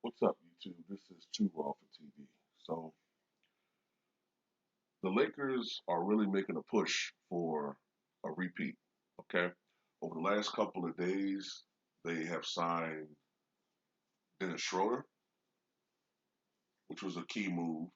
What's up, YouTube? This is Too Raw for TV. So the Lakers are really making a push for a repeat. Okay, over the last couple of days, they have signed Dennis Schroeder, which was a key move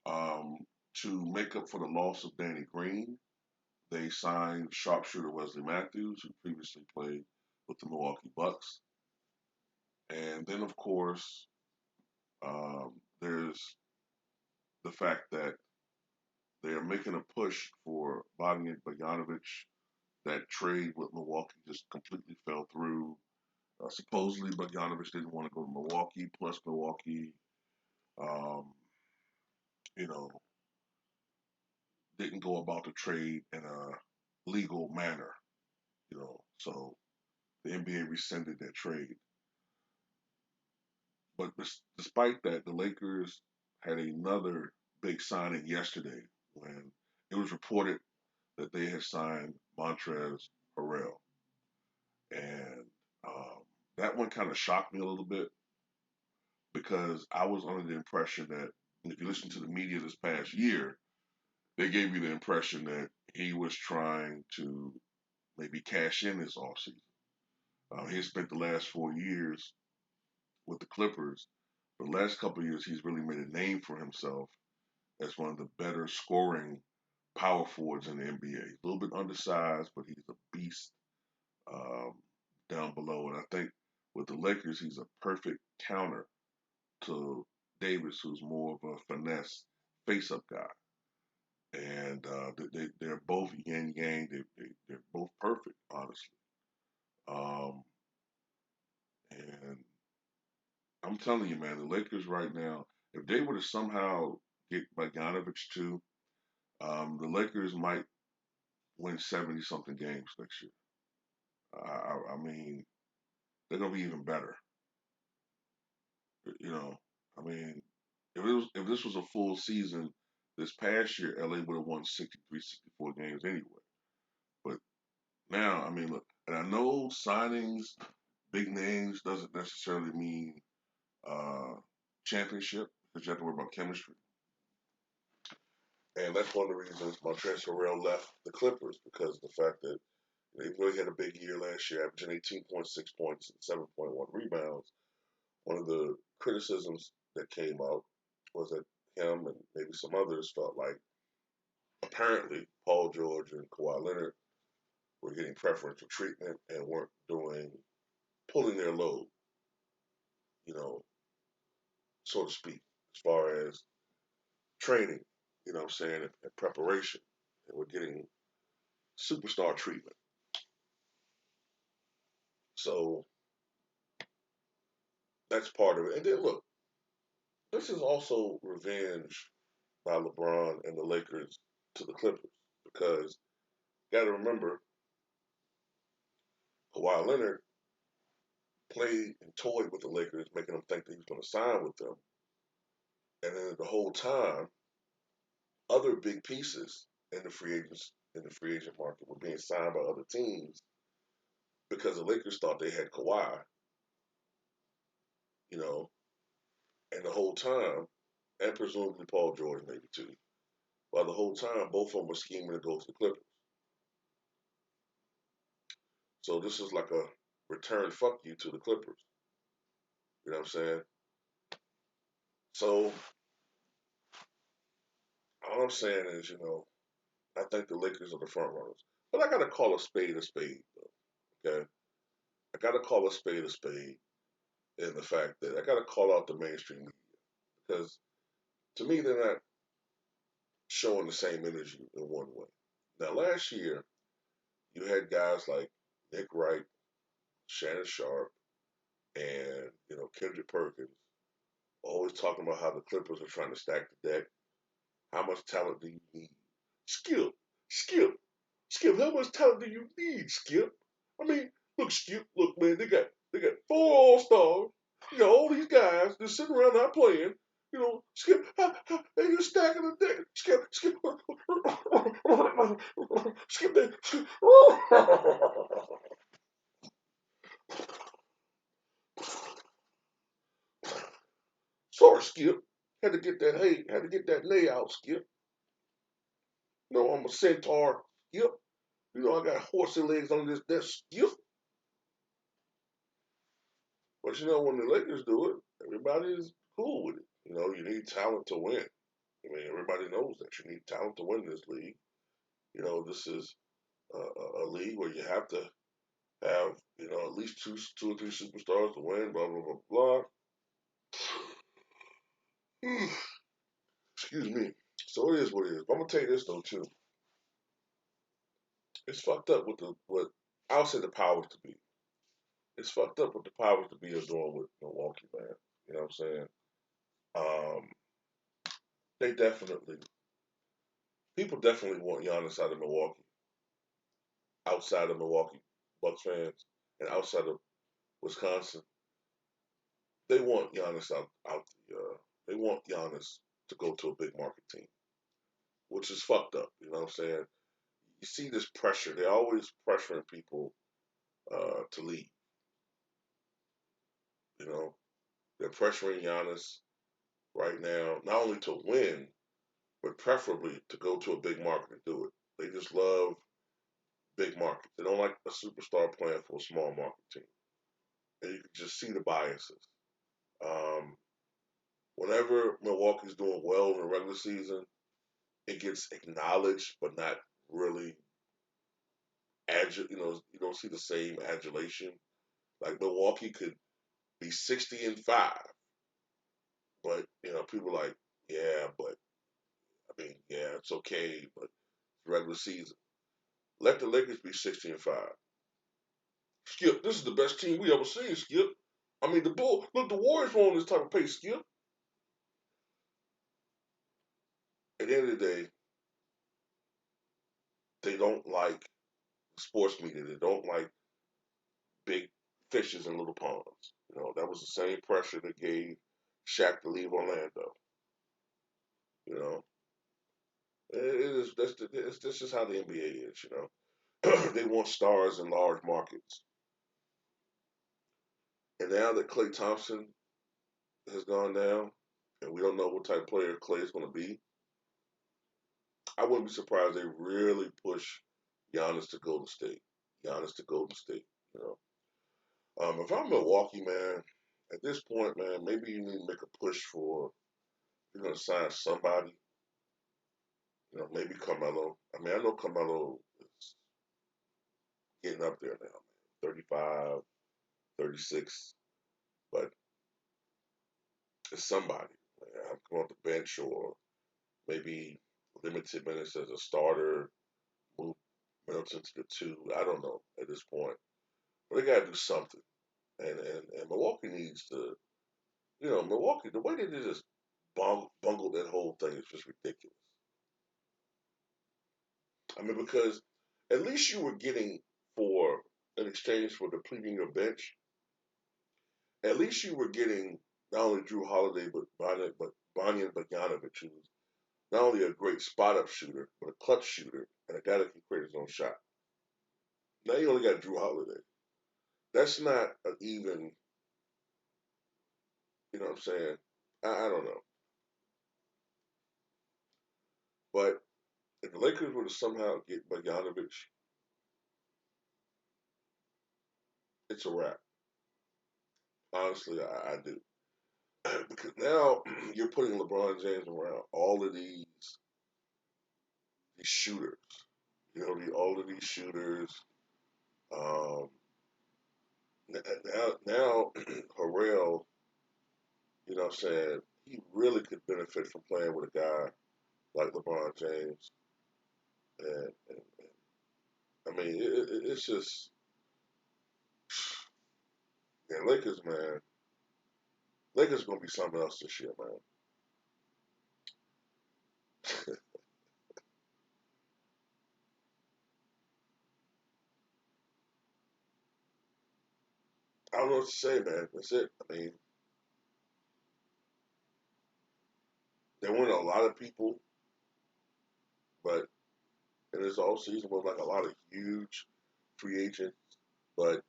um, to make up for the loss of Danny Green. They signed sharpshooter Wesley Matthews, who previously played with the Milwaukee Bucks, and then of course there's the fact that they are making a push for Bogdanovich. That trade with Milwaukee just completely fell through. Supposedly, Bogdanovich didn't want to go to Milwaukee. Plus, Milwaukee, um, you know, didn't go about the trade in a legal manner. So the NBA rescinded that trade. But despite that, the Lakers had another big signing yesterday when it was reported that they had signed Montrezl Harrell. And um, that one kind of shocked me a little bit because I was under the impression that if you listen to the media this past year, they gave you the impression that he was trying to maybe cash in this offseason. He has spent the last 4 years with the Clippers. The last couple of years, he's really made a name for himself as one of the better scoring power forwards in the NBA. A little bit undersized, but he's a beast um, down below. And I think with the Lakers, he's a perfect counter to Davis, who's more of a finesse face-up guy. And they're both yin yang. They're both perfect, honestly. Um, and I'm telling you, man, the Lakers right now, if they were to somehow get Bogdanovich too, the Lakers might win 70 something games next year. I mean, they're gonna be even better. You know, I mean, if this was a full season this past year, LA would have won 63, 64 games anyway. But now, I mean, look, and I know signings, big names, doesn't necessarily mean uh, championship because you have to worry about chemistry. And that's one of the reasons Montrezl Harrell left the Clippers because of the fact that they really had a big year last year, averaging 18.6 points and 7.1 rebounds. One of the criticisms that came out was that him and maybe some others felt like apparently Paul George and Kawhi Leonard were getting preferential treatment and weren't pulling their load, you know, so to speak, as far as training, you know what I'm saying, and preparation. And we're getting superstar treatment. So that's part of it. And then look, this is also revenge by LeBron and the Lakers to the Clippers because you got to remember Kawhi Leonard played and toyed with the Lakers, making them think that he was going to sign with them. And then the whole time, other big pieces in the free agent market were being signed by other teams because the Lakers thought they had Kawhi, you know, and the whole time, and presumably Paul George maybe too. While the whole time, both of them were scheming to go to the Clippers. So this is like a return fuck you to the Clippers. You know what I'm saying? So all I'm saying is, I think the Lakers are the front runners. But I gotta call a spade though. Okay? I gotta call a spade in the fact that I gotta call out the mainstream media. Because to me they're not showing the same energy in one way. Now last year you had guys like Nick Wright, Shannon Sharp, and Kendrick Perkins always talking about how the Clippers are trying to stack the deck. How much talent do you need? Skip, Skip, Skip. How much talent do you need, Skip? I mean, look, Skip. Look, man. They got 4 All-Stars. You got all these guys just sitting around not playing. Skip. They just stacking the deck. Skip, Skip, Skip. Skip. Sorry, Skip. Had to get that hay, had to get that lay out, Skip. No, I'm a centaur, Skip. I got horsey legs on this desk, Skip. But when the Lakers do it, everybody is cool with it. You need talent to win. I mean, everybody knows that you need talent to win this league. This is a league where you have to have at least two or three superstars to win. Blah blah blah blah. Excuse me. So it is what it is. But I'm gonna tell you this though too. It's fucked up with the what I'll say the powers to be. It's fucked up what the powers to be are doing with Milwaukee, man. You know what I'm saying? Um, they definitely people definitely want Giannis out of Milwaukee, outside of Milwaukee Bucks fans, and outside of Wisconsin. They want Giannis out the. They want Giannis to go to a big market team, which is fucked up. You know what I'm saying? You see this pressure. They're always pressuring people to leave. You know, they're pressuring Giannis right now not only to win, but preferably to go to a big market and do it. They just love big markets. They don't like a superstar playing for a small market team. And you can just see the biases. Um, Whenever Milwaukee's doing well in the regular season, it gets acknowledged, but not really you don't see the same adulation. Like Milwaukee could be 60-5, but people are like, yeah, but I mean, yeah, it's okay, but regular season. Let the Lakers be 60-5. Skip, this is the best team we ever seen, Skip. I mean, look, the Warriors were on this type of pace, Skip. At the end of the day, they don't like sports media. They don't like big fishes in little ponds. That was the same pressure that gave Shaq to leave Orlando. You know, it is this is how the NBA is. They want stars in large markets, and now that Klay Thompson has gone down, and we don't know what type of player Klay is going to be, I wouldn't be surprised they really push Giannis to Golden State. Giannis to Golden State. You if I'm Milwaukee, man, at this point, man, maybe you need to make a push for if you're going to sign somebody. Maybe Carmelo. I mean, I know Carmelo is getting up there now, man. 35, 36, but it's somebody. I'm going off the bench or maybe limited minutes as a starter, move Middleton to the two. I don't know at this point. But they got to do something. And Milwaukee needs to, Milwaukee, the way they did just bungled that whole thing is just ridiculous. I mean, because at least you were getting for in exchange for depleting your bench, at least you were getting not only Drew Holiday but Bogdan Bogdanovic, who's not only a great spot up shooter but a clutch shooter and a guy that can create his own shot. Now you only got Drew Holiday. That's not an even. You know what I'm saying? I don't know, but if the Lakers were to somehow get Bogdanovic, it's a wrap. Honestly, I do. Because now you're putting LeBron James around all of these shooters. All of these shooters. Um, now Harrell, what I'm saying, he really could benefit from playing with a guy like LeBron James. And I mean, it's just, yeah, Lakers, man. Lakers gonna be something else this year, man. I don't know what to say, man. That's it. I mean, they went a lot of people, but in this off season was like a lot of huge free agents. But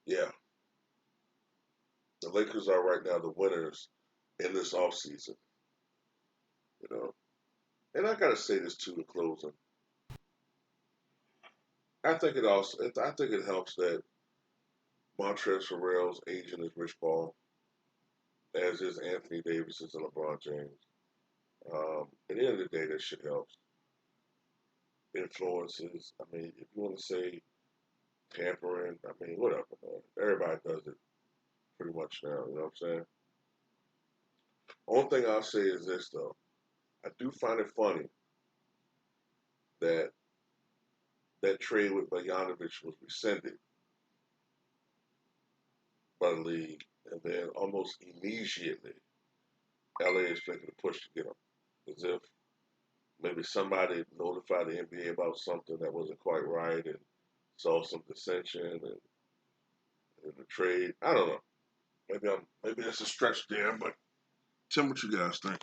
yeah, the Lakers are right now the winners in this offseason, you know. And I gotta say this too in closing. I think it helps that Montrezl Harrell's agent is Rich Paul, as is Anthony Davis's and LeBron James. At the end of the day, that shit helps. Influences. I mean, if you want to say tampering, I mean, whatever, man. Everybody does it pretty much now. You know what I'm saying? Only thing I'll say is this though. I do find it funny that that trade with Bogdanovich was rescinded by the league, and then almost immediately LA is making a push to get him, as if maybe somebody notified the NBA about something that wasn't quite right and saw some dissension and the trade. I don't know. Maybe that's a stretch there, but tell me what you guys think.